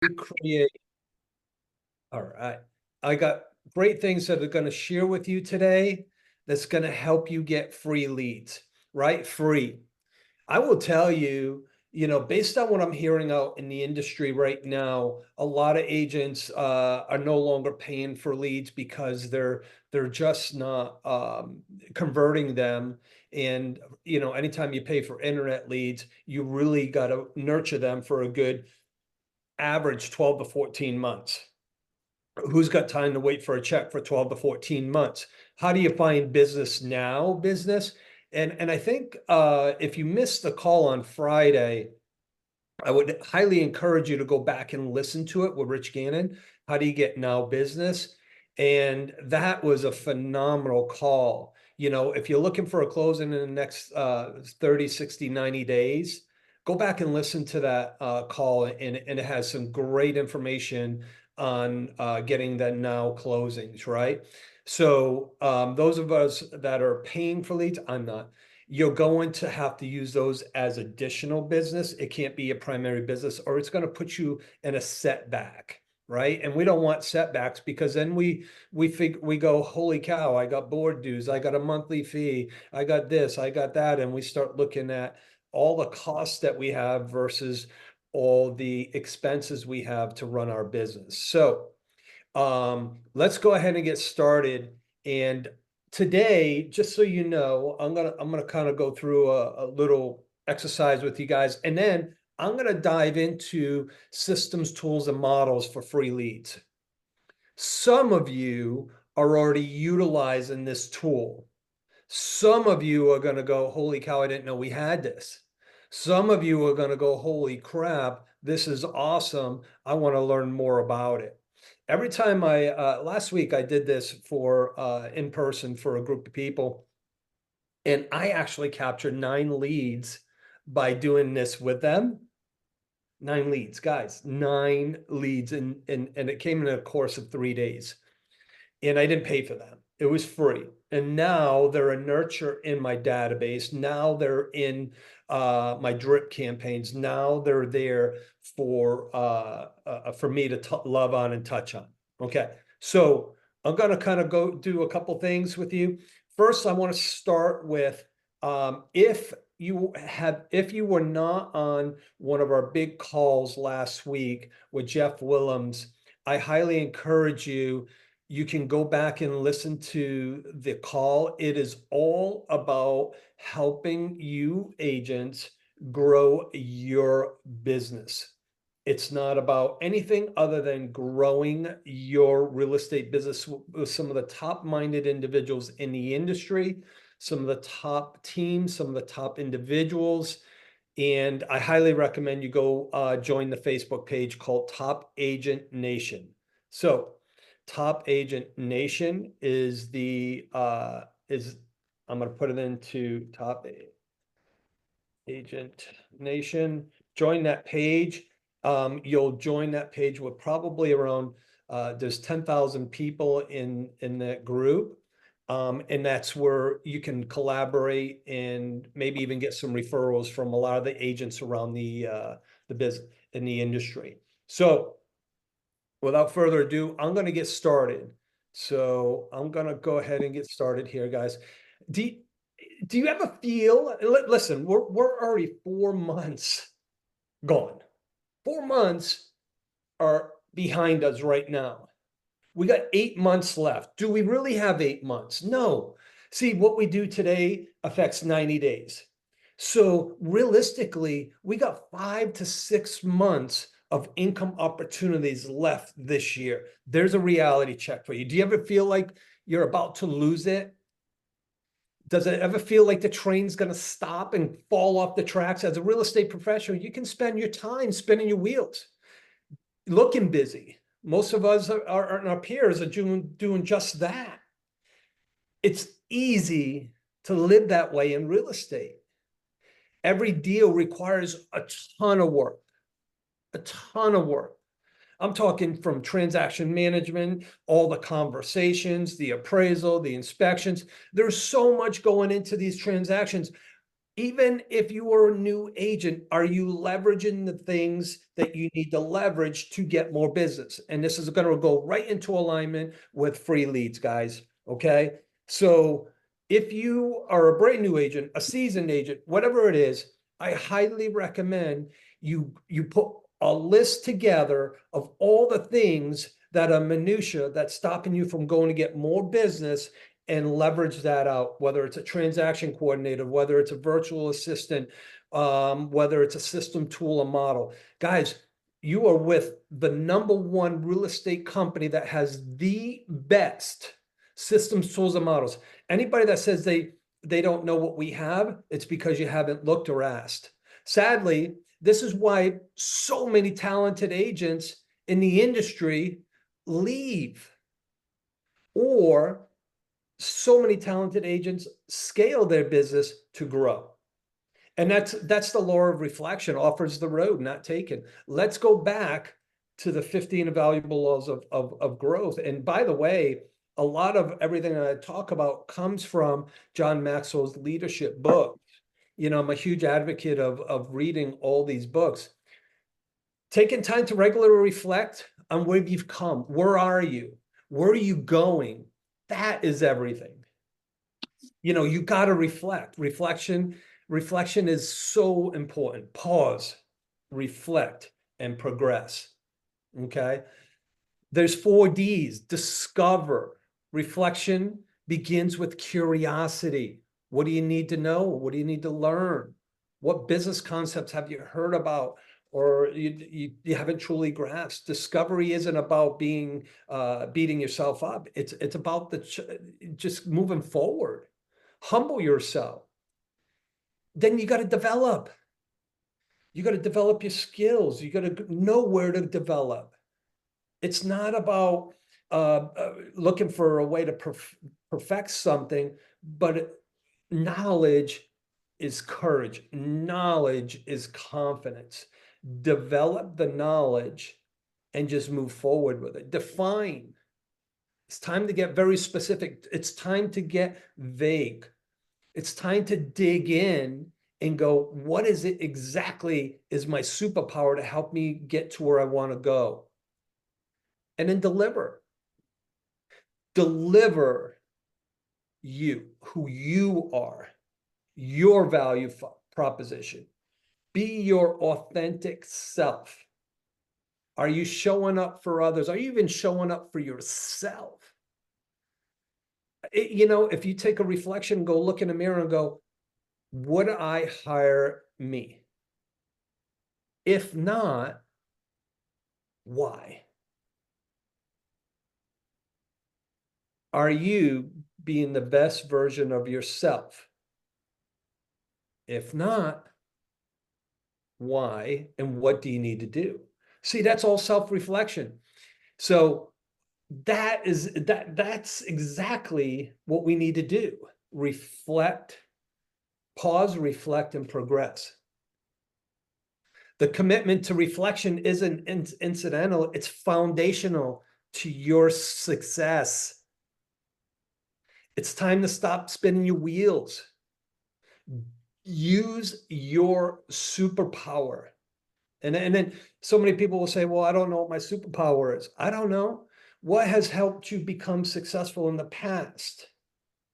We create, all right. I got great things that are going to share with you today that's going to help you get free leads, right? Free. I will tell you, based on what I'm hearing out in the industry right now, a lot of agents are no longer paying for leads because they're just not converting them. And anytime you pay for internet leads, you really got to nurture them for a good average 12 to 14 months. Who's got time to wait for a check for 12 to 14 months? How do you find business now, business? And I think if you missed the call on Friday, I would highly encourage you to go back and listen to it with Rich Gannon. How do you get now business? And that was a phenomenal call. If you're looking for a closing in the next 30, 60, 90 days, go back and listen to that call, and it has some great information on getting the now closings, right? So those of us that are paying for leads, I'm not, you're going to have to use those as additional business. It can't be a primary business, or it's going to put you in a setback, right? And we don't want setbacks, because then we go, holy cow, I got board dues, I got a monthly fee, I got this, I got that, and we start looking at all the costs that we have versus all the expenses we have to run our business. So let's go ahead and get started. And today, just so you know, I'm gonna kind of go through a little exercise with you guys, and then I'm gonna dive into systems, tools, and models for free leads. Some of you are already utilizing this tool. Some of you are gonna go, holy cow, I didn't know we had this. Some of you are gonna go, holy crap, this is awesome. I want to learn more about it. Every time last week I did this for in person for a group of people, and I actually captured 9 leads by doing this with them. 9 leads, guys, 9 leads, and it came in a course of 3 days, and I didn't pay for them. It was free. And now they're a nurture in my database. Now they're in my drip campaigns. Now they're there for me to love on and touch on. Okay, so I'm going to kind of go do a couple things with you. First, I want to start with if you were not on one of our big calls last week with Jeff Willems, I highly encourage you. You can go back and listen to the call. It is all about helping you agents grow your business. It's not about anything other than growing your real estate business with some of the top-minded individuals in the industry, some of the top teams, some of the top individuals. And I highly recommend you go join the Facebook page called Top Agent Nation. So Top Agent Nation is I'm going to put it into Top Agent Nation. Join that page. You'll join that page with probably around there's 10,000 people in that group. And that's where you can collaborate and maybe even get some referrals from a lot of the agents around the business in the industry. So without further ado, I'm going to get started. So I'm going to go ahead and get started here, guys. Do, do you ever feel, listen, we're already 4 months gone. 4 months are behind us right now. We got 8 months left. Do we really have 8 months? No. See, what we do today affects 90 days. So realistically, we got 5 to 6 months of income opportunities left this year. There's a reality check for you. Do you ever feel like you're about to lose it? Does it ever feel like the train's going to stop and fall off the tracks? As a real estate professional, you can spend your time spinning your wheels, looking busy. Most of us our peers are doing just that. It's easy to live that way in real estate. Every deal requires a ton of work, a ton of work. I'm talking from transaction management, all the conversations, the appraisal, the inspections. There's so much going into these transactions. Even if you are a new agent, are you leveraging the things that you need to leverage to get more business? And this is going to go right into alignment with free leads, guys. Okay. So if you are a brand new agent, a seasoned agent, whatever it is, I highly recommend you put a list together of all the things that are minutia that's stopping you from going to get more business, and leverage that out, whether it's a transaction coordinator, whether it's a virtual assistant, whether it's a system tool, a model. Guys, you are with the #1 real estate company that has the best systems, tools, and models. Anybody that says they don't know what we have, it's because you haven't looked or asked. Sadly, this is why so many talented agents in the industry leave, or so many talented agents scale their business to grow. And that's the law of reflection. Offers the road, not taken. Let's go back to the 15 invaluable laws of growth. And by the way, a lot of everything that I talk about comes from John Maxwell's leadership book. You know, I'm a huge advocate of reading all these books. Taking time to regularly reflect on where you've come. Where are you? Where are you going? That is everything. You know, you got to reflect. Reflection is so important. Pause, reflect, and progress. Okay. There's 4 Ds. Discover. Reflection begins with curiosity. What do you need to know? What do you need to learn? What business concepts have you heard about or you haven't truly grasped? Discovery isn't about being beating yourself up. It's about just moving forward. Humble yourself. Then you got to develop. You got to develop your skills. You got to know where to develop. It's not about looking for a way to perfect something, but knowledge is courage. Knowledge is confidence. Develop the knowledge and just move forward with it. Define. It's time to get very specific. It's time to get vague. It's time to dig in and go, what is it exactly is my superpower to help me get to where I want to go? And then deliver. Deliver who you are, your value proposition. Be your authentic self. Are you showing up for others? Are you even showing up for yourself? You know, if you take a reflection, go look in the mirror and go, would I hire me? If not, why? Are you being the best version of yourself? If not, why and what do you need to do? See, that's all self-reflection. So that's exactly what we need to do. Reflect, pause, reflect, and progress. The commitment to reflection isn't incidental, it's foundational to your success. It's time to stop spinning your wheels. Use your superpower. And then so many people will say, well, I don't know what my superpower is. I don't know. What has helped you become successful in the past?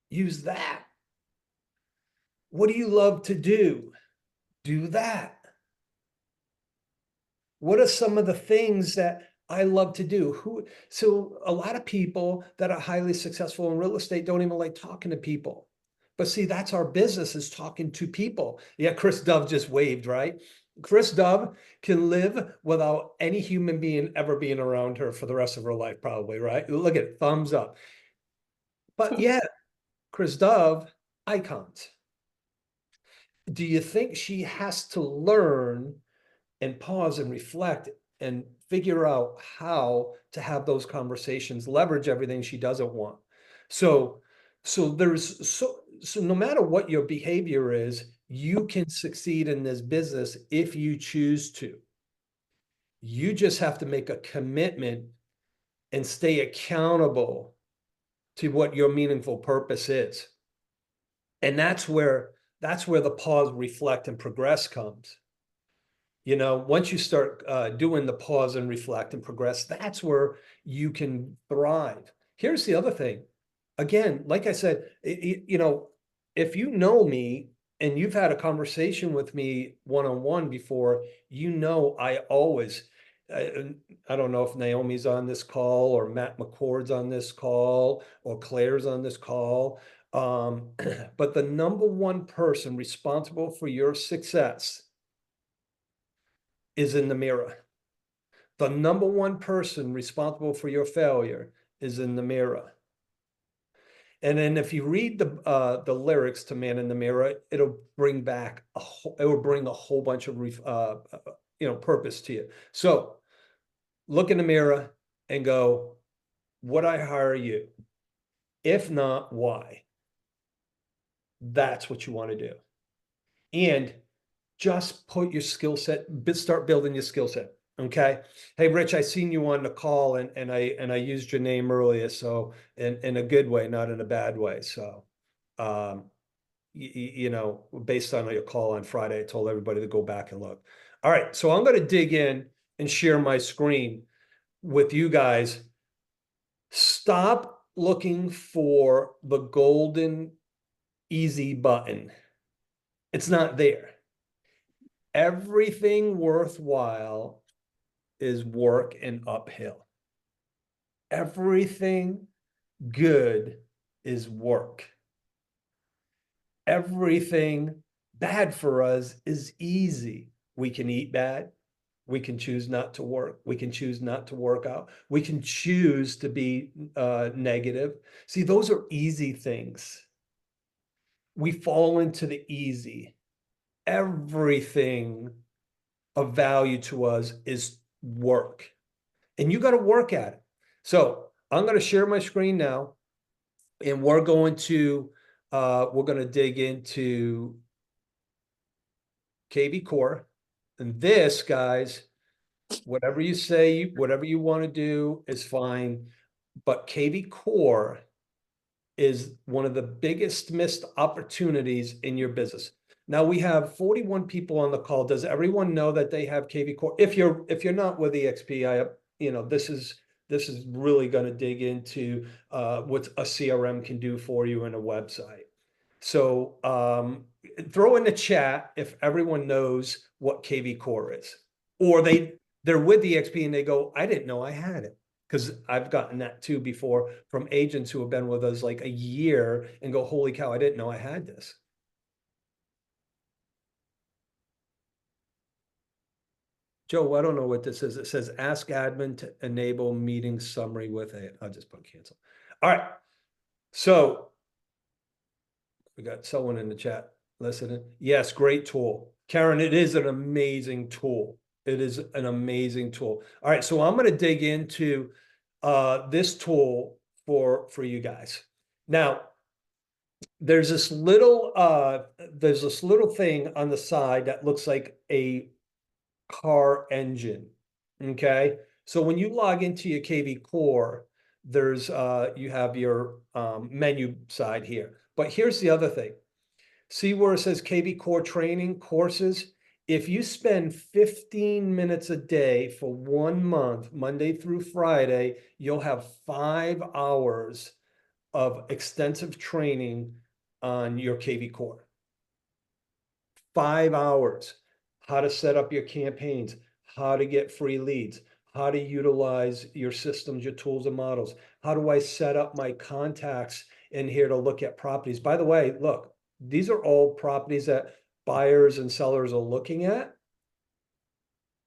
Use that. What do you love to do? Do that. What are some of the things that I love to do? So a lot of people that are highly successful in real estate don't even like talking to people. But see, that's our business, is talking to people. Yeah, Chris Dove just waved, right? Chris Dove can live without any human being ever being around her for the rest of her life, probably, right? Look at it, thumbs up. But yeah, Chris Dove, icons. Do you think she has to learn and pause and reflect and figure out how to have those conversations, leverage everything she doesn't want? So no matter what your behavior is, you can succeed in this business if you choose to. You just have to make a commitment and stay accountable to what your meaningful purpose is. And that's where That's where the pause, reflect, and progress comes. You know, once you start doing the pause and reflect and progress, that's where you can thrive. Here's the other thing. Again, like I said, you know, if you know me and you've had a conversation with me one-on-one before, you know I always, I don't know if Naomi's on this call or Matt McCord's on this call or Claire's on this call, but the number one person responsible for your success is in the mirror. The number one person responsible for your failure is in the mirror. And then if you read the lyrics to Man in the Mirror, it'll bring back it will bring a whole bunch of you know, purpose to you. So look in the mirror and go, would I hire you? If not, why? That's what you want to do. And just put your skill set, start building your skill set. Okay. Hey, Rich, I seen you on the call and I used your name earlier. So in a good way, not in a bad way. So, you know, based on your call on Friday, I told everybody to go back and look. All right. So I'm going to dig in and share my screen with you guys. Stop looking for the golden easy button. It's not there. Everything worthwhile is work and uphill. Everything good is work. Everything bad for us is easy. We can eat bad. We can choose not to work. We can choose not to work out. We can choose to be negative. See, those are easy things. We fall into the easy. Everything of value to us is work. And you got to work at it. So I'm going to share my screen now, and we're going to dig into KV Core. And this, guys, whatever you say, whatever you want to do is fine. But KV Core is one of the biggest missed opportunities in your business. Now we have 41 people on the call. Does everyone know that they have KV Core? If you're not with EXP, you know, this is really going to dig into what a CRM can do for you in a website. So throw in the chat if everyone knows what KV Core is, or they're with EXP and they go, I didn't know I had it. Because I've gotten that too before from agents who have been with us like a year and go, holy cow, I didn't know I had this. Joe, I don't know what this is. It says ask admin to enable meeting summary with it. I'll just put cancel. All right. So we got someone in the chat listening. Yes, great tool. Karen, it is an amazing tool. It is an amazing tool. All right. So I'm going to dig into this tool for you guys. Now, there's this little thing on the side that looks like a car engine. Okay. So when you log into your KV Core, there's you have your menu side here. But here's the other thing. See where it says KV Core training courses? If you spend 15 minutes a day for 1 month, Monday through Friday, you'll have 5 hours of extensive training on your KV Core. 5 hours. How to set up your campaigns, how to get free leads, how to utilize your systems, your tools and models. How do I set up my contacts in here to look at properties? By the way, look, these are all properties that buyers and sellers are looking at.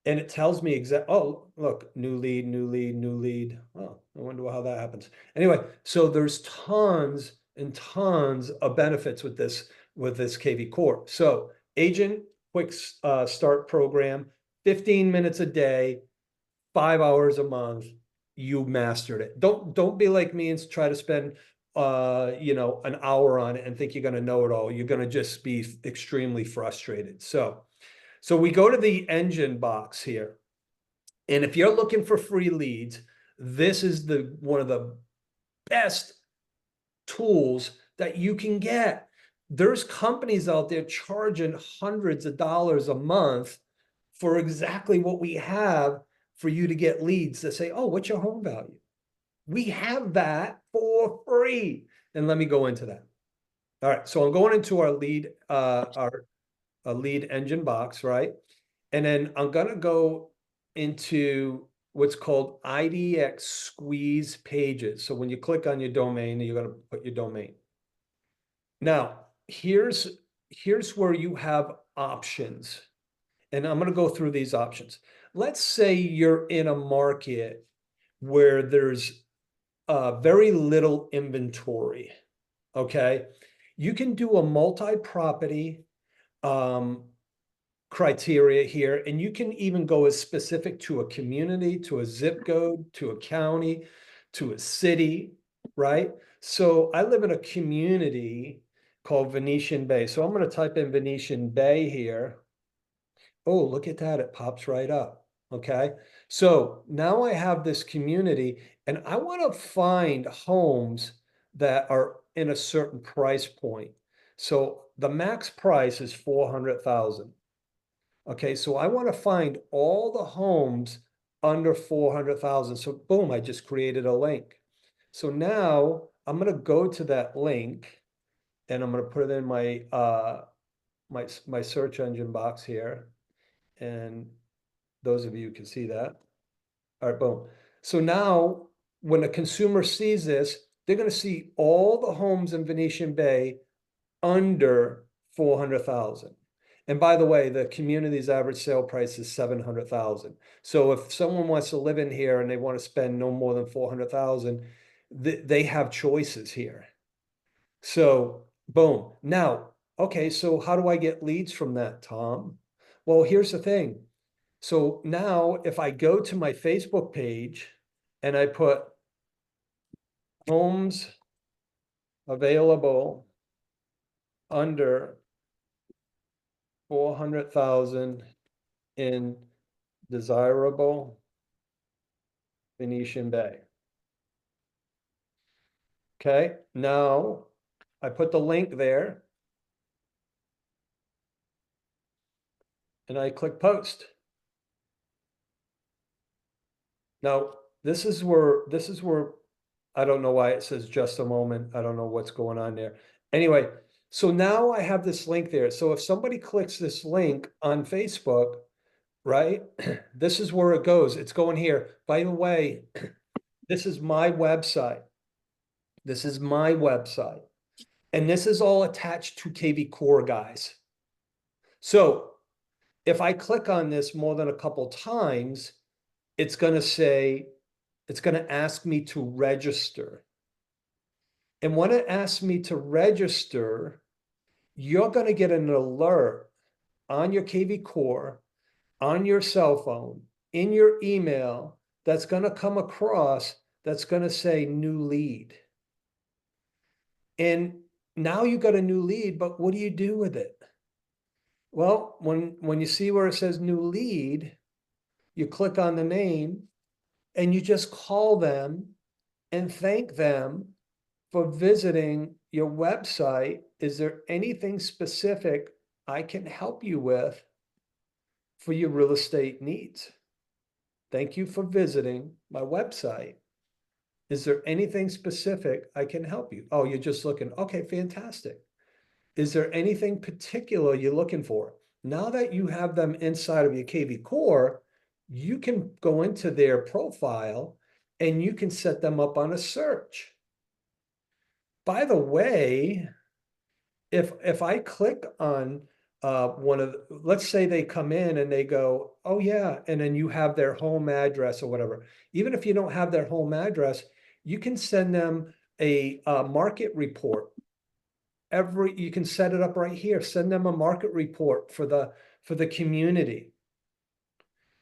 And it tells me oh, look, new lead, new lead, new lead. Oh, I wonder how that happens. Anyway, so there's tons and tons of benefits with this KV Core. So agent quick start program, 15 minutes a day, 5 hours a month, you mastered it. Don't be like me and try to spend you know, an hour on it and think you're going to know it all. You're going to just be extremely frustrated. So we go to the engine box here. And if you're looking for free leads, this is one of the best tools that you can get. There's companies out there charging hundreds of dollars a month for exactly what we have for you to get leads that say, oh, what's your home value? We have that for free. And let me go into that. All right, so I'm going into our lead engine box, right? And then I'm gonna go into what's called IDX squeeze pages. So when you click on your domain, you're gonna put your domain. Now, here's where you have options. And I'm gonna go through these options. Let's say you're in a market where there's very little inventory, okay? You can do a multi-property criteria here, and you can even go as specific to a community, to a zip code, to a county, to a city, right? So I live in a community called Venetian Bay. So I'm going to type in Venetian Bay here. Oh, look at that. It pops right up. Okay. So now I have this community and I want to find homes that are in a certain price point. So the max price is 400,000. Okay, so I want to find all the homes under 400,000. So boom, I just created a link. So now I'm going to go to that link and I'm going to put it in my search engine box here. And those of you can see that. All right, boom. So now when a consumer sees this, they're going to see all the homes in Venetian Bay under 400,000. And by the way, the community's average sale price is 700,000. So if someone wants to live in here and they want to spend no more than 400,000, they have choices here. So boom. Now, okay, so how do I get leads from that, Tom? Well, here's the thing. So now if I go to my Facebook page and I put homes available under 400,000 in desirable Venetian Bay. Okay, now I put the link there and I click post. Now, this is where I don't know why it says just a moment. I don't know what's going on there. Anyway, so now I have this link there. So if somebody clicks this link on Facebook, right, this is where it goes. It's going here. By the way, this is my website. This is my website. And this is all attached to KV Core, guys. So if I click on this more than a couple times, it's going to ask me to register. And when it asks me to register, you're going to get an alert on your KV Core, on your cell phone, in your email, that's going to come across, that's going to say new lead. And now you got a new lead, but what do you do with it? Well, when you see where it says new lead, you click on the name and you just call them and thank them for visiting your website. Is there anything specific I can help you with for your real estate needs? Thank you for visiting my website. Is there anything specific I can help you? Oh, you're just looking. Okay, fantastic. Is there anything particular you're looking for? Now that you have them inside of your KV Core, you can go into their profile and you can set them up on a search. By the way, if I click on let's say they come in and they go, oh yeah, and then you have their home address or whatever. Even if you don't have their home address, you can send them a market report. You can set it up right here. Send them a market report for the community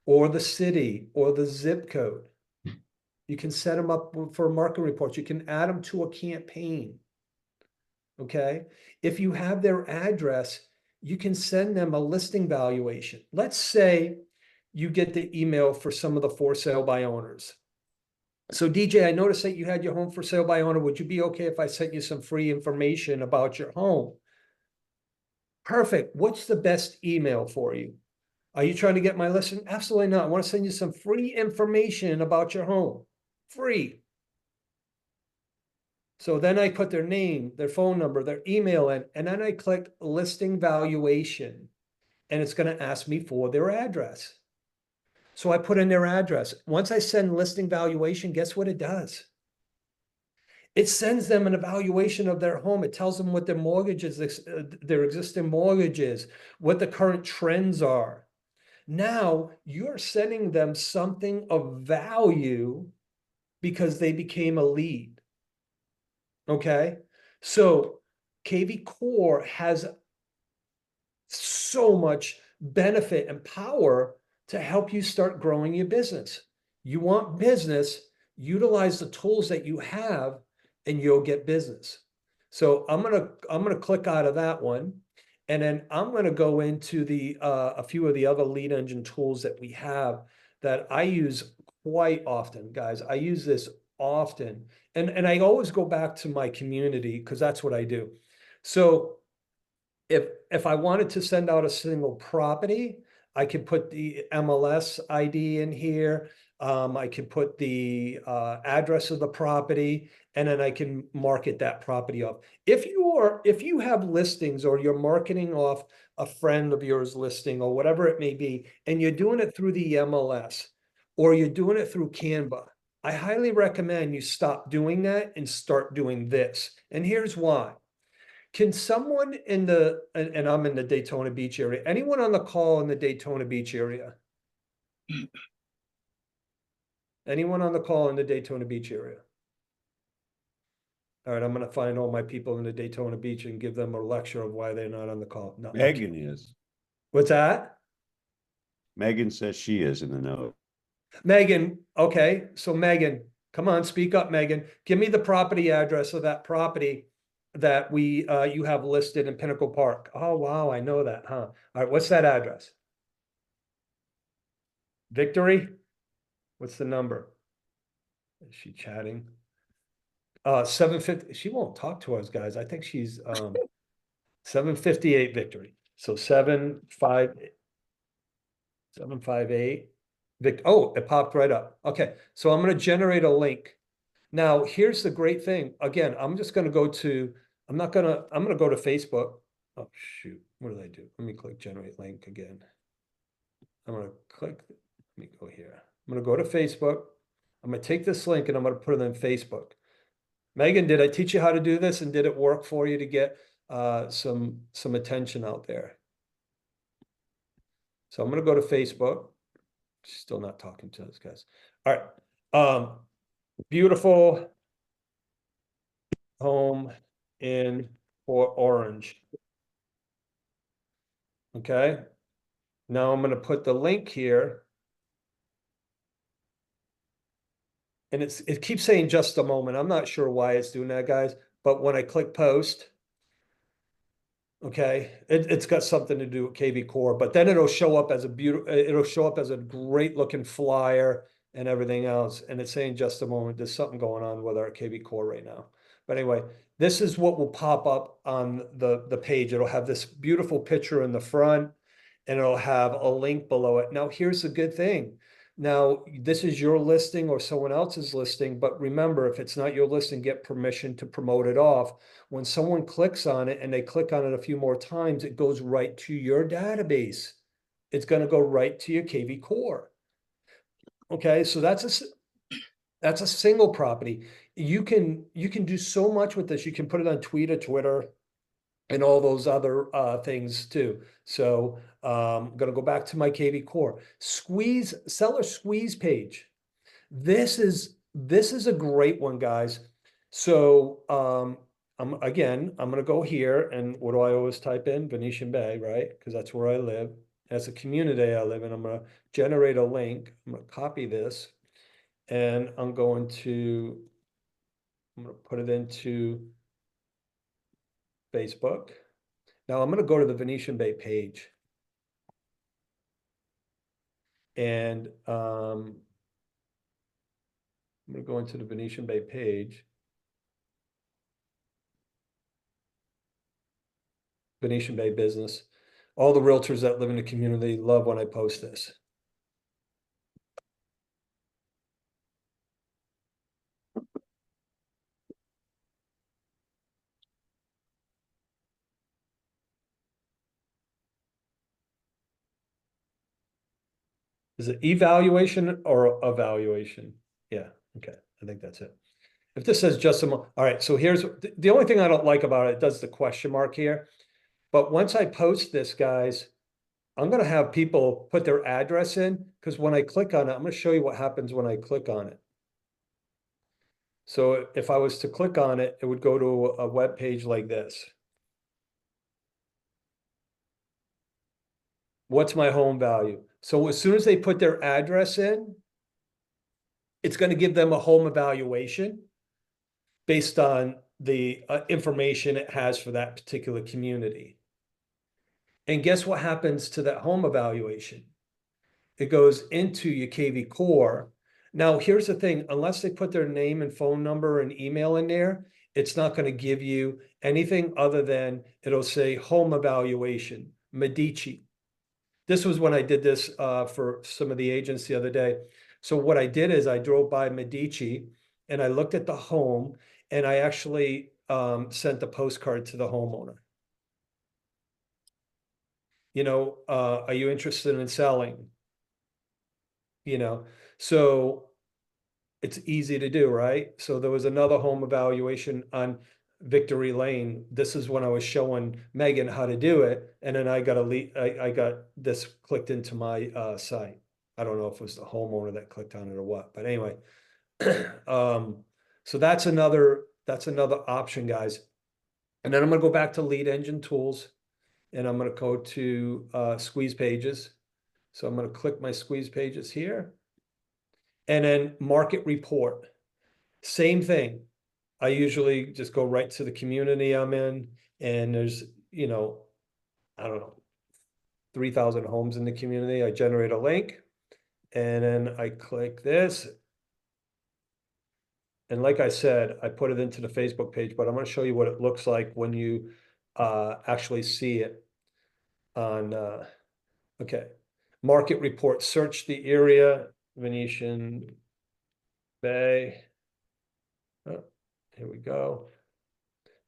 or the city or the zip code. You can set them up for market reports. You can add them to a campaign. Okay. If you have their address, you can send them a listing valuation. Let's say you get the email for some of the for sale by owners. So DJ, I noticed that you had your home for sale by owner. Would you be okay if I sent you some free information about your home? Perfect. What's the best email for you? Are you trying to get my listing? Absolutely not. I want to send you some free information about your home. Free. So then I put their name, their phone number, their email in, and then I click listing valuation, and it's going to ask me for their address. So I put in their address. Once I send listing valuation, guess what it does? It sends them an evaluation of their home. It tells them what their mortgage is, their existing mortgage is, what the current trends are. Now you're sending them something of value because they became a lead. Okay. So KV Core has so much benefit and power to help you start growing your business. You want business, utilize the tools that you have and you'll get business. So I'm gonna click out of that one, and then I'm gonna go into the a few of the other lead engine tools that we have that I use quite often, guys. I use this often, and I always go back to my community because that's what I do. So if I wanted to send out a single property, I could put the MLS ID in here. I could put the address of the property, and then I can market that property off. If you have listings or you're marketing off a friend of yours listing or whatever it may be, and you're doing it through the MLS or you're doing it through Canva, I highly recommend you stop doing that and start doing this. And here's why. Can someone in the, and I'm in the Daytona Beach area, anyone on the call in the Daytona Beach area? Anyone on the call in the Daytona Beach area? All right, I'm gonna find all my people in the Daytona Beach and give them a lecture of why they're not on the call. No, Megan is. what's that? Megan says she is in the know. Megan, okay, so Megan, come on, speak up, Megan. Give me the property address of that property that you have listed in Pinnacle Park. Oh, wow, I know that, huh? All right, what's that address? Victory? What's the number? Is she chatting? 750. She won't talk to us, guys. I think she's 758 Victory. So 758. Oh, it popped right up. Okay, so I'm going to generate a link. Now, here's the great thing. Again, I'm just going to go to, I'm going to go to Facebook. Oh, shoot. What did I do? Let me click generate link again. I'm going to click, let me go here. I'm going to go to Facebook. I'm going to take this link and I'm going to put it in Facebook. Megan, did I teach you how to do this and did it work for you to get some attention out there? So I'm going to go to Facebook. Still not talking to those guys. All right. Beautiful home in Port Orange. Okay. Now I'm going to put the link here. And it keeps saying just a moment. I'm not sure why it's doing that, guys. But when I click post, okay, it's got something to do with KV Core, but then it'll show up as a great looking flyer and everything else. And it's saying just a moment, there's something going on with our KV Core right now. But anyway, this is what will pop up on the page. It'll have this beautiful picture in the front and it'll have a link below it. Now, here's the good thing. Now, this is your listing or someone else's listing, but remember, if it's not your listing, get permission to promote it off. When someone clicks on it and they click on it a few more times, it goes right to your database. It's going to go right to your KV Core. Okay, so that's a single property. You can do so much with this. You can put it on Twitter, and all those other things too. So I'm going to go back to my KV Core seller squeeze page. This is a great one, guys. So I'm going to go here, and what do I always type in? Venetian Bay, right? Because that's where I live. As a community I live in. I'm going to generate a link. I'm going to copy this, and I'm going to put it into Facebook. Now I'm going to go to the Venetian Bay page. And I'm going to go into the Venetian Bay page. Venetian Bay business. All the realtors that live in the community love when I post this. Is it evaluation or evaluation? Yeah, okay, I think that's it. If this says just all right, so here's the only thing I don't like about it, does the question mark here. But once I post this, guys, I'm gonna have people put their address in, because when I click on it, I'm gonna show you what happens when I click on it. So if I was to click on it, it would go to a web page like this. What's my home value? So as soon as they put their address in, it's going to give them a home evaluation based on the information it has for that particular community. And guess what happens to that home evaluation? It goes into your KV Core. Now, here's the thing, unless they put their name and phone number and email in there, it's not going to give you anything other than it'll say home evaluation, Medici. This was when I did this for some of the agents the other day. So what I did is I drove by Medici and I looked at the home and I actually sent a postcard to the homeowner. You know, are you interested in selling? You know, so it's easy to do, right? So there was another home evaluation on Victory Lane. This is when I was showing Megan how to do it, and then I got I got this clicked into my site. I don't know if it was the homeowner that clicked on it or what, but anyway. So that's another option, guys. And then I'm gonna go back to Lead Engine Tools, and I'm gonna go to Squeeze Pages. So I'm gonna click my Squeeze Pages here. And then Market Report, same thing. I usually just go right to the community I'm in, and there's, you know, I don't know, 3,000 homes in the community. I generate a link, and then I click this. And like I said, I put it into the Facebook page, but I'm going to show you what it looks like when you actually see it on, okay. Market Report, search the area, Venetian Bay. Oh, here we go.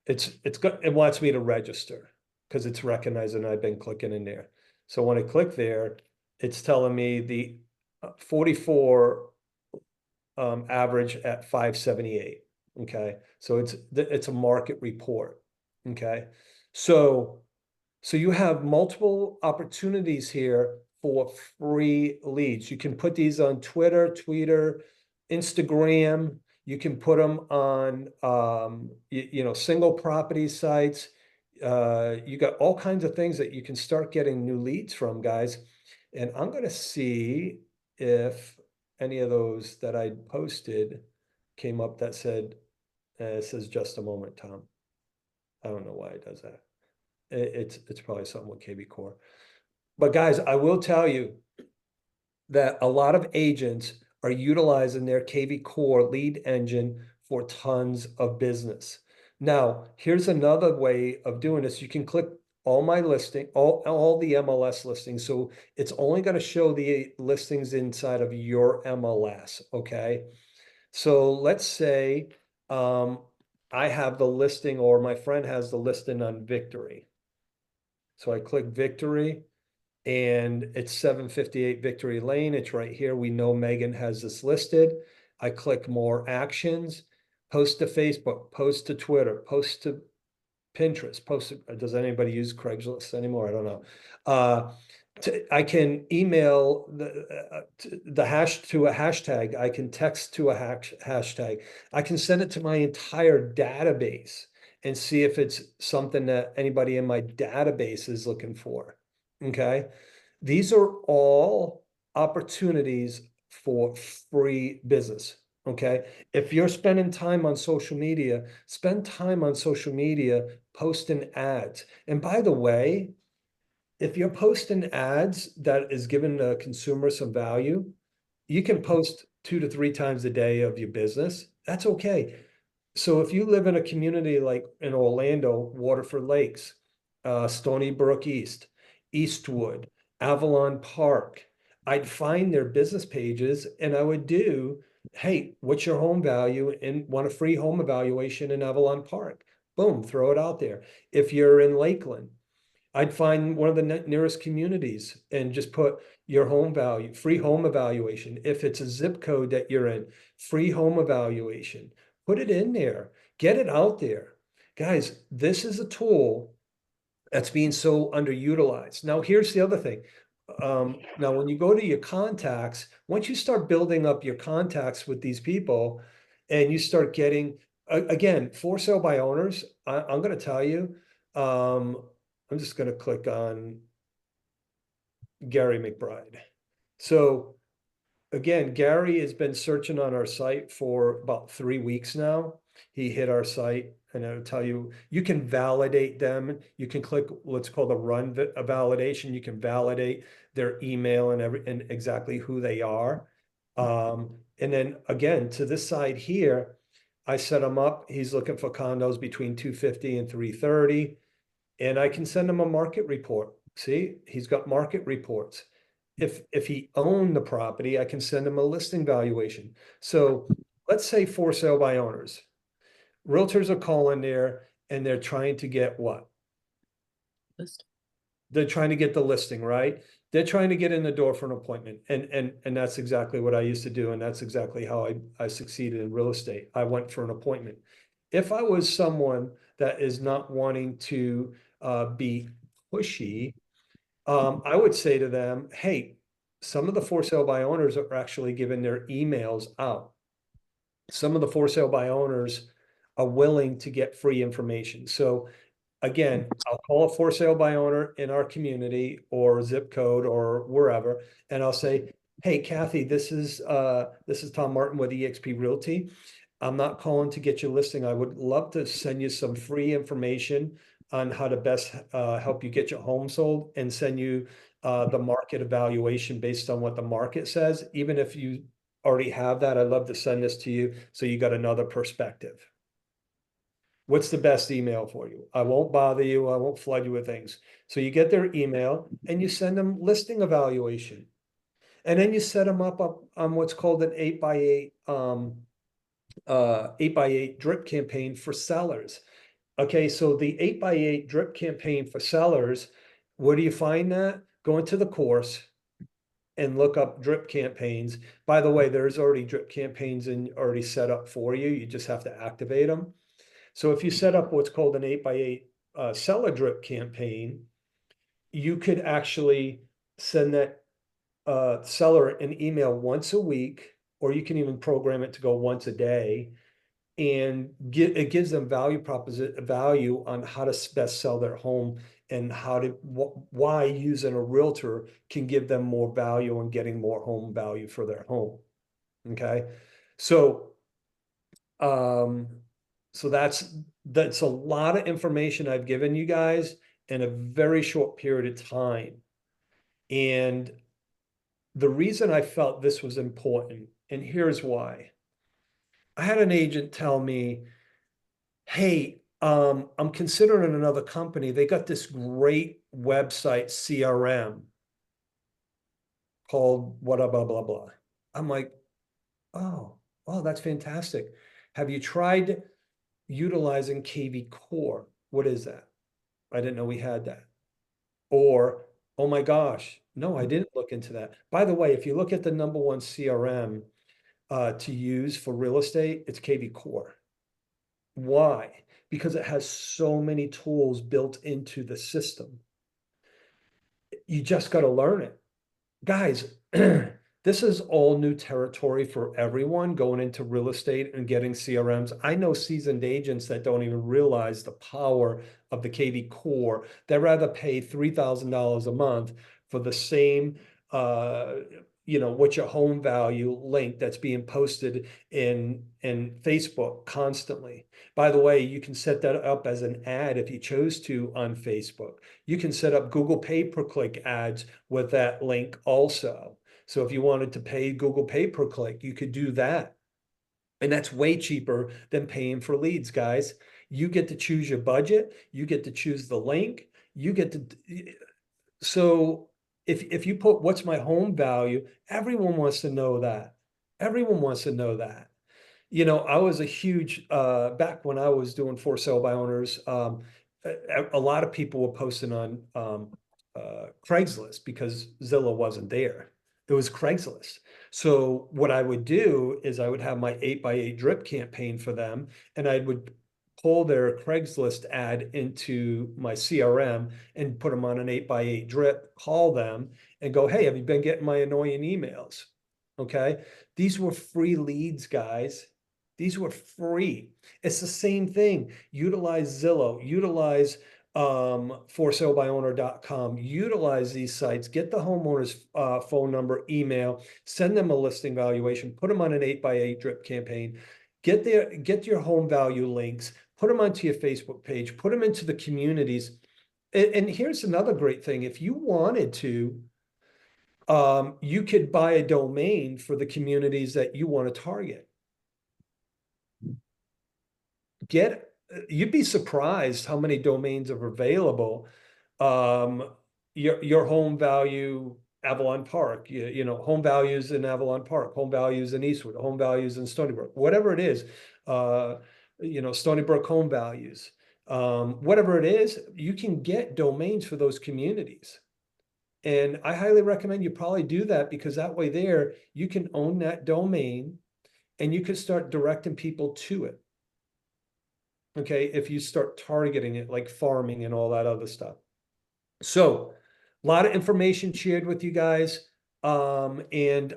It wants me to register because it's recognizing I've been clicking in there. So when I click there, it's telling me the 44 average at 578. Okay, so it's a market report. Okay, so you have multiple opportunities here for free leads. You can put these on Twitter, Instagram. You can put them on, you know, single property sites. You got all kinds of things that you can start getting new leads from, guys. And I'm going to see if any of those that I posted came up that said, it says just a moment, Tom. I don't know why it does that. It's probably something with KV Core. But guys, I will tell you that a lot of agents are utilizing their KV Core lead engine for tons of business. Now, here's another way of doing this. You can click all my listing, all the MLS listings. So it's only going to show the listings inside of your MLS. Okay. So let's say I have the listing, or my friend has the listing on Victory. So I click Victory, and it's 758 Victory Lane. It's right here. We know Megan has this listed. I click more actions, post to Facebook, post to Twitter, post to Pinterest, post to, does anybody use Craigslist anymore? I don't know. I can email the hash to a hashtag. I can text to a hashtag. I can send it to my entire database and see if it's something that anybody in my database is looking for. Okay. These are all opportunities for free business. Okay. If you're spending time on social media, spend time on social media posting ads. And by the way, if you're posting ads that is giving the consumer some value, you can post 2 to 3 times a day of your business. That's okay. So if you live in a community like in Orlando, Waterford Lakes, Stony Brook East, Eastwood, Avalon Park. I'd find their business pages and I would do, hey, what's your home value and want a free home evaluation in Avalon Park? Boom, throw it out there. If you're in Lakeland, I'd find one of the nearest communities and just put your home value, free home evaluation. If it's a zip code that you're in, free home evaluation. Put it in there, get it out there. Guys, this is a tool that's being so underutilized. Now, here's the other thing. Now, when you go to your contacts, once you start building up your contacts with these people and you start getting, again, for sale by owners, I'm going to tell you, I'm just going to click on Gary McBride. So again, Gary has been searching on our site for about 3 weeks now. He hit our site and I'll tell you, you can validate them. You can click what's called a validation. You can validate their email and exactly who they are. And then again, to this side here, I set him up. He's looking for condos between 250 and 330. And I can send him a market report. See, he's got market reports. If he owned the property, I can send him a listing valuation. So let's say for sale by owners. Realtors are calling there and they're trying to get what? List. They're trying to get the listing, right? They're trying to get in the door for an appointment. And that's exactly what I used to do. And that's exactly how I succeeded in real estate. I went for an appointment. If I was someone that is not wanting to be pushy, I would say to them, hey, some of the for sale by owners are actually giving their emails out. Some of the for sale by owners are willing to get free information. So again, I'll call a for sale by owner in our community or zip code or wherever, and I'll say, hey, Kathy, this is Tom Martin with eXp Realty. I'm not calling to get your listing. I would love to send you some free information on how to best help you get your home sold and send you the market evaluation based on what the market says. Even if you already have that, I'd love to send this to you so you got another perspective. What's the best email for you? I won't bother you. I won't flood you with things. So you get their email and you send them listing evaluation. And then you set them up on what's called an 8x8 8x8 drip campaign for sellers. Okay, so the 8x8 drip campaign for sellers, where do you find that? Go into the course and look up drip campaigns. By the way, there's already drip campaigns already set up for you. You just have to activate them. So if you set up what's called an 8x8 seller drip campaign, you could actually send that seller an email once a week, or you can even program it to go once a day, and it gives them value on how to best sell their home and why using a realtor can give them more value and getting more home value for their home. Okay, so that's a lot of information I've given you guys in a very short period of time. And the reason I felt this was important, and here's why. I had an agent tell me, hey, I'm considering another company. They got this great website CRM called what blah, blah, blah. I'm like, oh, that's fantastic. Have you tried utilizing KV Core? What is that? I didn't know we had that. Or, oh my gosh, no, I didn't look into that. By the way, if you look at the #1 CRM to use for real estate, it's KV Core. Why? Because it has so many tools built into the system. You just got to learn it. Guys, this is all new territory for everyone going into real estate and getting CRMs. I know seasoned agents that don't even realize the power of the KV Core. They'd rather pay $3,000 a month for the same, what's your home value link that's being posted in Facebook constantly. By the way, you can set that up as an ad if you chose to on Facebook. You can set up Google pay-per-click ads with that link also. So if you wanted to pay Google pay-per-click, you could do that. And that's way cheaper than paying for leads, guys. You get to choose your budget. You get to choose the link. you get to, so if you put what's my home value, everyone wants to know that. Everyone wants to know that. You know, I was a huge, back when I was doing for sale by owners, a lot of people were posting on Craigslist because Zillow wasn't there. It was Craigslist. So what I would do is I would have my 8x8 drip campaign for them, and I would pull their Craigslist ad into my CRM and put them on an 8x8 drip, call them and go, hey, have you been getting my annoying emails? Okay. These were free leads, guys. These were free. It's the same thing. Utilize Zillow, utilize forSaleByOwner.com, utilize these sites, get the homeowner's phone number, email, send them a listing valuation, put them on an 8x8 drip campaign, get your home value links, put them onto your Facebook page, put them into the communities. And here's another great thing. If you wanted to, you could buy a domain for the communities that you want to target. You'd be surprised how many domains are available. Your home value Avalon Park, you know, home values in Avalon Park, home values in Eastwood, home values in Stony Brook, whatever it is, you know, Stony Brook home values, whatever it is, you can get domains for those communities. And I highly recommend you probably do that, because that way there, you can own that domain and you can start directing people to it. Okay, if you start targeting it like farming and all that other stuff. So a lot of information shared with you guys. And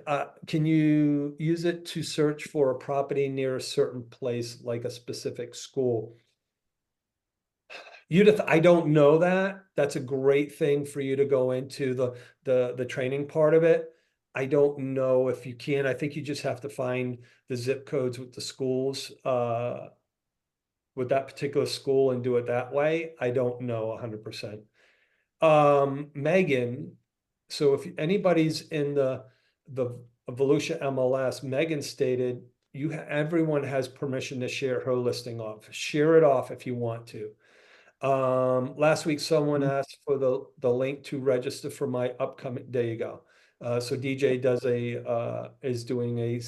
can you use it to search for a property near a certain place, like a specific school? Judith, I don't know that. That's a great thing for you to go into the training part of it. I don't know if you can. I think you just have to find the zip codes with the schools, with that particular school, and do it that way. I don't know 100%. Megan, so if anybody's in the Volusia MLS, Megan stated everyone has permission to share her listing off. Share it off if you want to. Last week someone asked for the link to register for my upcoming, there you go. So DJ is doing a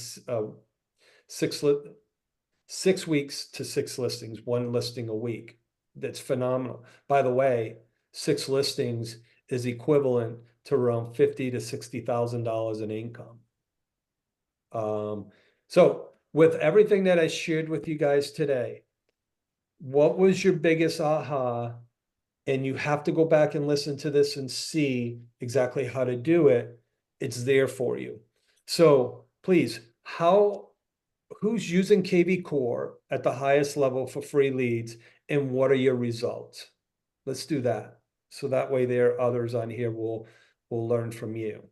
6 weeks to 6 listings, 1 listing a week. That's phenomenal. By the way, 6 listings is equivalent to around $50,000 to $60,000 in income. So with everything that I shared with you guys today, what was your biggest aha? And you have to go back and listen to this and see exactly how to do it. It's there for you. So please, who's using KV Core at the highest level for free leads, and what are your results? Let's do that. So that way there, others on here will learn from you.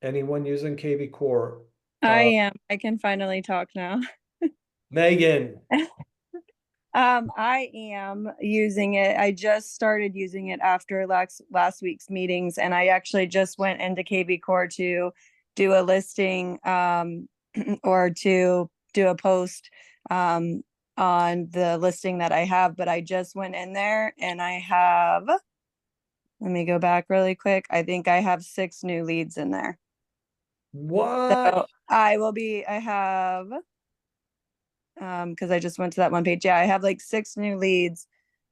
Anyone using KV Core? I am. I can finally talk now. Megan. I am using it. I just started using it after last week's meetings, and I actually just went into KV Core to do a listing or to do a post on the listing that I have, but I just went in there and I have, let me go back really quick. I think I have 6 new leads in there. What? So I have because I just went to that one page. Yeah, I have like 6 new leads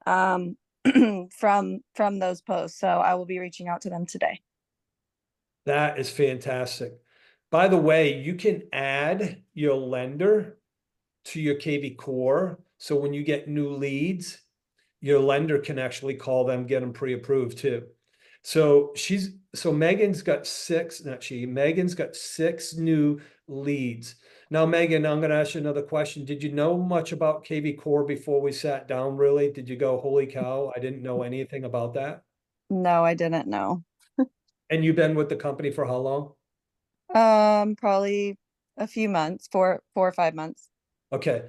from those posts. So I will be reaching out to them today. That is fantastic. By the way, you can add your lender to your KV Core. So when you get new leads, your lender can actually call them, get them pre-approved too. So Megan's got 6, Megan's got 6 new leads. Now, Megan, I'm going to ask you another question. Did you know much about KV Core before we sat down, really? Did you go, holy cow, I didn't know anything about that? No, I didn't know. And you've been with the company for how long? Probably a few months, 4 or 5 months. Okay.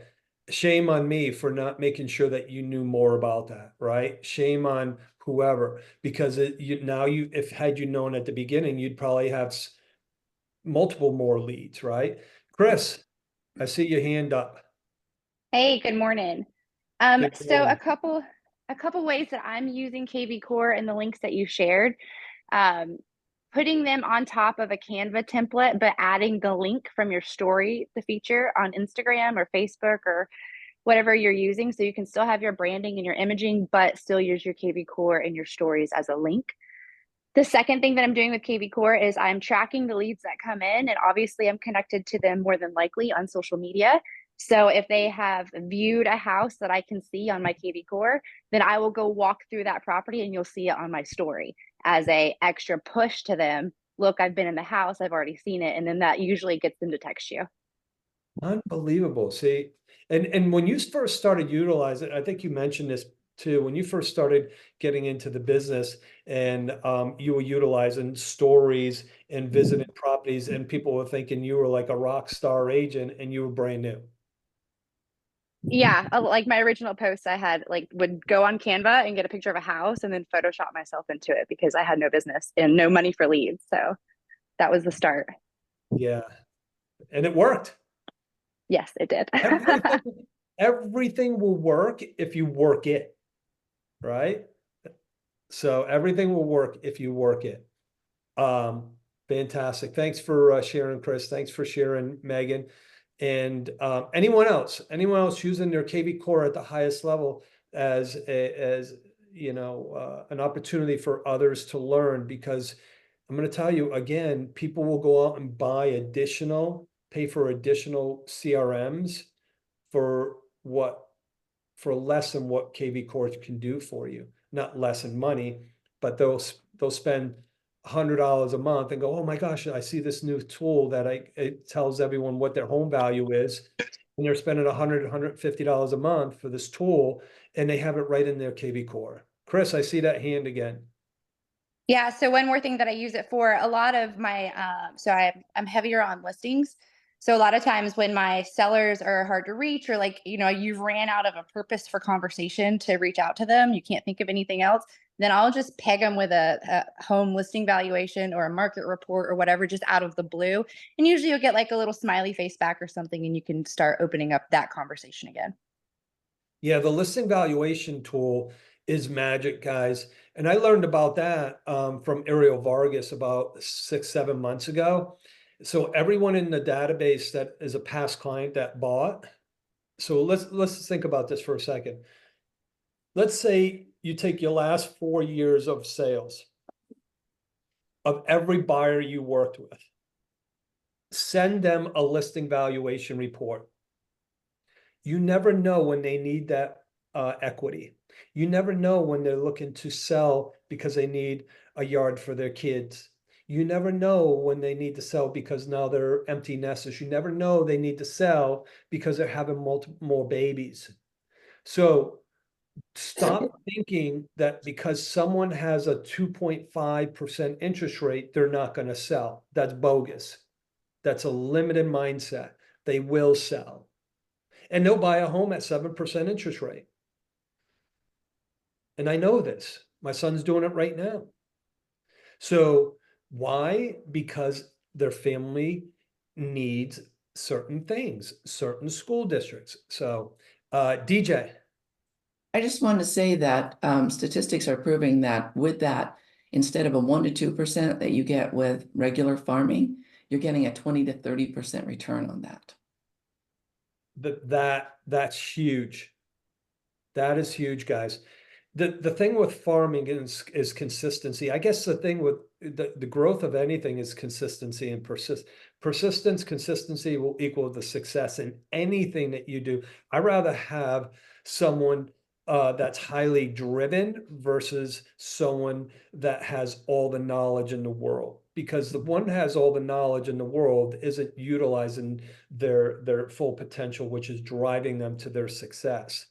Shame on me for not making sure that you knew more about that, right? Shame on whoever, because if had you known at the beginning, you'd probably have multiple more leads, right? Chris, I see your hand up. Hey, good morning. Good So morning. a couple ways that I'm using KV Core and the links that you shared, um, putting them on top of a Canva template, but adding the link from your story, the feature on Instagram or Facebook or whatever you're using. So you can still have your branding and your imaging, but still use your KV Core and your stories as a link. The second thing that I'm doing with KV Core is I'm tracking the leads that come in, and obviously I'm connected to them more than likely on social media. So if they have viewed a house that I can see on my KV Core, then I will go walk through that property and you'll see it on my story as a extra push to them. Look, I've been in the house, I've already seen it, and then that usually gets them to text you. Unbelievable. See, and when you first started utilizing, I think you mentioned this too, when you first started getting into the business and you were utilizing stories and visiting properties, and people were thinking you were like a rock star agent and you were brand new. Yeah, like my original post I had like would go on Canva and get a picture of a house and then Photoshop myself into it because I had no business and no money for leads. So that was the start. Yeah. And it worked. Yes, it did. Everything, everything will work if you work it, right? So everything will work if you work it. Fantastic. Thanks for sharing, Chris. Thanks for sharing, Megan. And anyone else using their KV Core at the highest level as an opportunity for others to learn, because I'm going to tell you again, people will go out and pay for additional CRMs for less than what KV Core can do for you. Not less in money, but they'll spend $100 a month and go, oh my gosh, I see this new tool that it tells everyone what their home value is. And they're spending $150 a month for this tool, and they have it right in their KV Core. Chris, I see that hand again. Yeah, so one more thing that I use it for, a lot of my I'm heavier on listings. So a lot of times when my sellers are hard to reach, or like, you've ran out of a purpose for conversation to reach out to them, you can't think of anything else, then I'll just peg them with a home listing valuation or a market report or whatever, just out of the blue. And usually you'll get like a little smiley face back or something, and you can start opening up that conversation again. Yeah, the listing valuation tool is magic, guys. And I learned about that from Ariel Vargas about 6, 7 months ago. So everyone in the database that is a past client that bought. So let's think about this for a second. Let's say you take your last 4 years of sales of every buyer you worked with. Send them a listing valuation report. You never know when they need that equity. You never know when they're looking to sell because they need a yard for their kids. You never know when they need to sell because now they're empty nesters. You never know they need to sell because they're having more babies. So stop thinking that because someone has a 2.5% interest rate, they're not going to sell. That's bogus. That's a limited mindset. They will sell. And they'll buy a home at 7% interest rate. And I know this. My son's doing it right now. So why? Because their family needs certain things, certain school districts. So DJ. I just want to say that statistics are proving that with that, instead of a 1 to 2% that you get with regular farming, you're getting a 20 to 30% return on that. That's huge. That is huge, guys. The thing with farming is consistency. I guess the thing with the growth of anything is consistency and persistence. Consistency will equal the success in anything that you do. I'd rather have someone that's highly driven versus someone that has all the knowledge in the world, because the one that has all the knowledge in the world isn't utilizing their full potential, which is driving them to their success.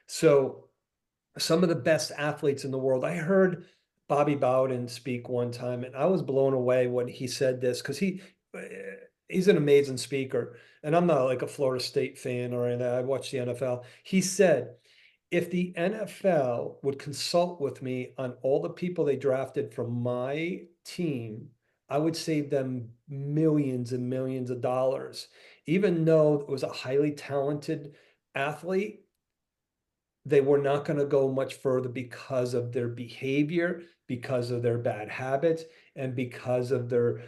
So some of the best athletes in the world, I heard Bobby Bowden speak one time, and I was blown away when he said this, because he's an amazing speaker, and I'm not like a Florida State fan or anything. I watch the NFL. He said, if the NFL would consult with me on all the people they drafted from my team, I would save them millions and millions of dollars. Even though it was a highly talented athlete, they were not going to go much further because of their behavior, because of their bad habits, and because of their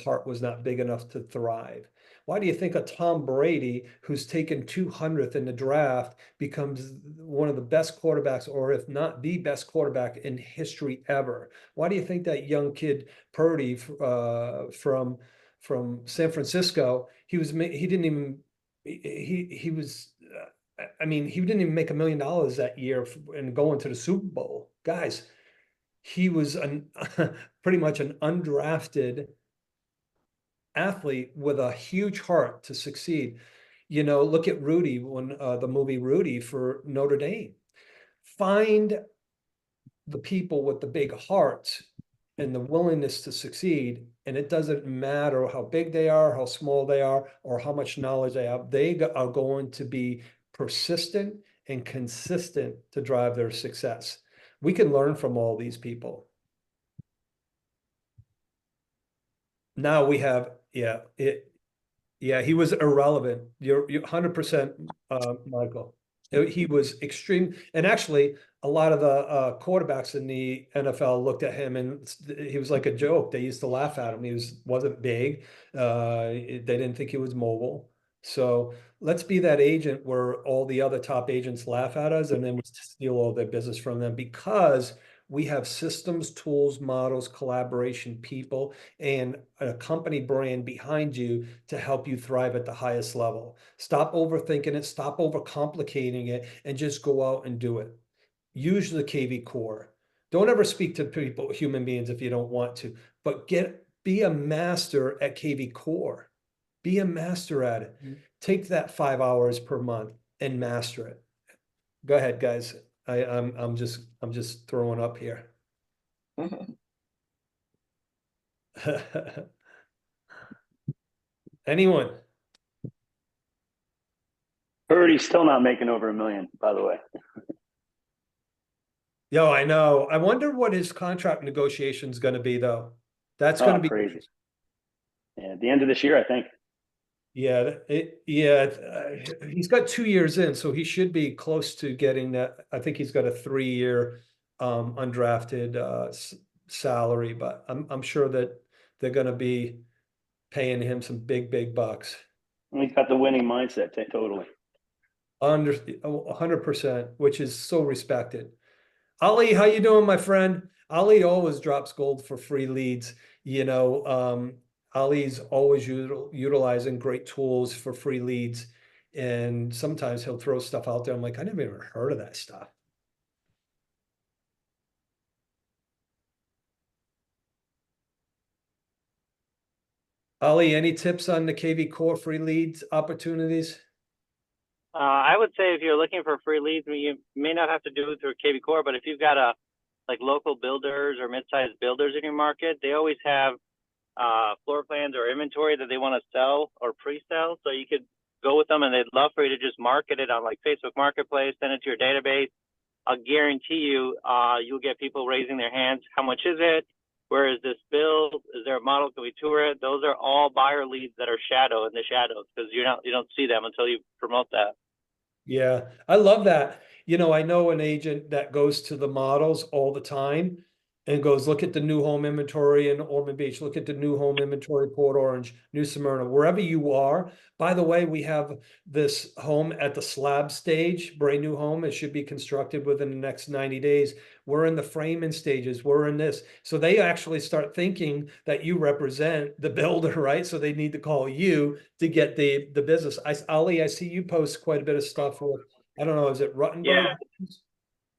heart was not big enough to thrive. Why do you think a Tom Brady, who's taken 200th in the draft, becomes one of the best quarterbacks, or if not the best quarterback in history ever? Why do you think that young kid Purdy from San Francisco, he didn't even he was I mean, he didn't even make $1 million that year and going to the Super Bowl. Guys, he was pretty much an undrafted athlete with a huge heart to succeed. You know, look at Rudy when the movie Rudy for Notre Dame. Find the people with the big hearts and the willingness to succeed, and it doesn't matter how big they are, how small they are, or how much knowledge they have. They are going to be persistent and consistent to drive their success. We can learn from all these people. Now we have, yeah, he was irrelevant. You're 100%, Michael. He was extreme, and actually, a lot of the quarterbacks in the NFL looked at him, and he was like a joke. They used to laugh at him. He wasn't big. They didn't think he was mobile. So let's be that agent where all the other top agents laugh at us, and then we steal all their business from them, because we have systems, tools, models, collaboration, people, and a company brand behind you to help you thrive at the highest level. Stop overthinking it, stop overcomplicating it, and just go out and do it. Use the KV core. Don't ever speak to people, human beings, if you don't want to, but be a master at KV core. Be a master at it. Take that 5 hours per month and master it. Go ahead, guys. I'm just throwing up here. Anyone? Purdy's still not making over $1 million, by the way. Yo, I know. I wonder what his contract negotiation is going to be, though. That's going to be crazy. Yeah, at the end of this year, I think. Yeah, he's got 2 years in, so he should be close to getting that. I think he's got a 3-year undrafted salary, but I'm sure that they're going to be paying him some big bucks. He's got the winning mindset, totally. 100%, which is so respected. Ali, how you doing, my friend? Ali always drops gold for free leads. You know, Ali's always utilizing great tools for free leads. And sometimes he'll throw stuff out there. I'm like, I never even heard of that stuff. Ali, any tips on the KV Core free leads opportunities? I would say if you're looking for free leads, you may not have to do it through KV Core, but if you've got like local builders or mid-sized builders in your market, they always have floor plans or inventory that they want to sell or pre-sell. So you could go with them, and they'd love for you to just market it on like Facebook Marketplace, send it to your database. I'll guarantee you, you'll get people raising their hands. How much is it? Where is this build? Is there a model? Can we tour it? Those are all buyer leads that are in the shadows, because you don't see them until you promote that. Yeah, I love that. You know, I know an agent that goes to the models all the time and goes, look at the new home inventory in Ormond Beach, look at the new home inventory, Port Orange, New Smyrna, wherever you are. By the way, we have this home at the slab stage, brand new home. It should be constructed within the next 90 days. We're in the framing stages. We're in this. So they actually start thinking that you represent the builder, right? So they need to call you to get the business. Ali, I see you post quite a bit of stuff with, I don't know, is it Ruttenberg?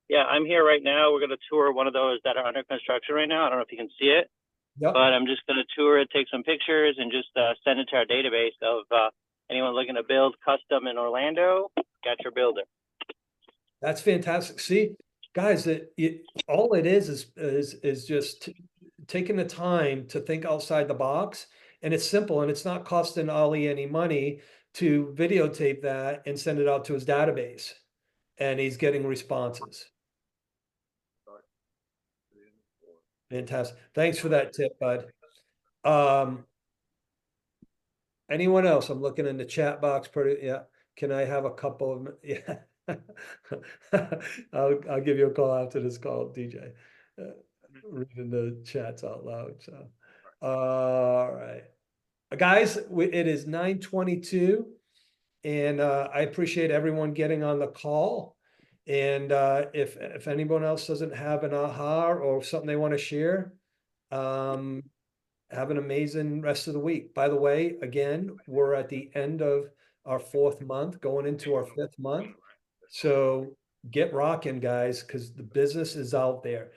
Yeah, I'm here right now. We're going to tour one of those that are under construction right now. I don't know if you can see it, Yep. but I'm just going to tour it, take some pictures, and just send it to our database of anyone looking to build custom in Orlando. Got your builder. That's fantastic. See, guys, all it is just taking the time to think outside the box, and it's simple, and it's not costing Ali any money to videotape that and send it out to his database, and he's getting responses. Fantastic. Thanks for that tip, bud. Anyone else? I'm looking in the chat box yeah. Can I have a couple of, yeah. I'll give you a call after this call, DJ. Reading the chats out loud, so. All right. Guys, it is 9:22. And I appreciate everyone getting on the call. And if anyone else doesn't have an aha or something they want to share, have an amazing rest of the week. By the way, again, we're at the end of our 4th month, going into our 5th month. So get rocking, guys, because the business is out there.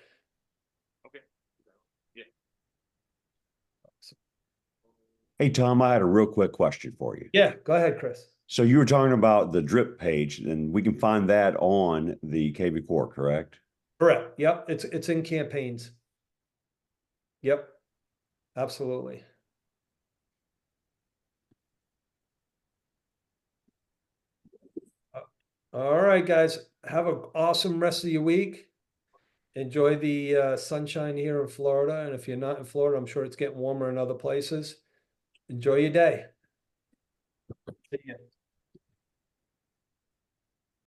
Hey, Tom, I had a real quick question for you. Yeah, go ahead, Chris. So you were talking about the drip page, and we can find that on the KV Core, correct? Correct. Yep. It's in campaigns. Yep. Absolutely. All right, guys. Have an awesome rest of your week. Enjoy the sunshine here in Florida. And if you're not in Florida, I'm sure it's getting warmer in other places. Enjoy your day. See ya.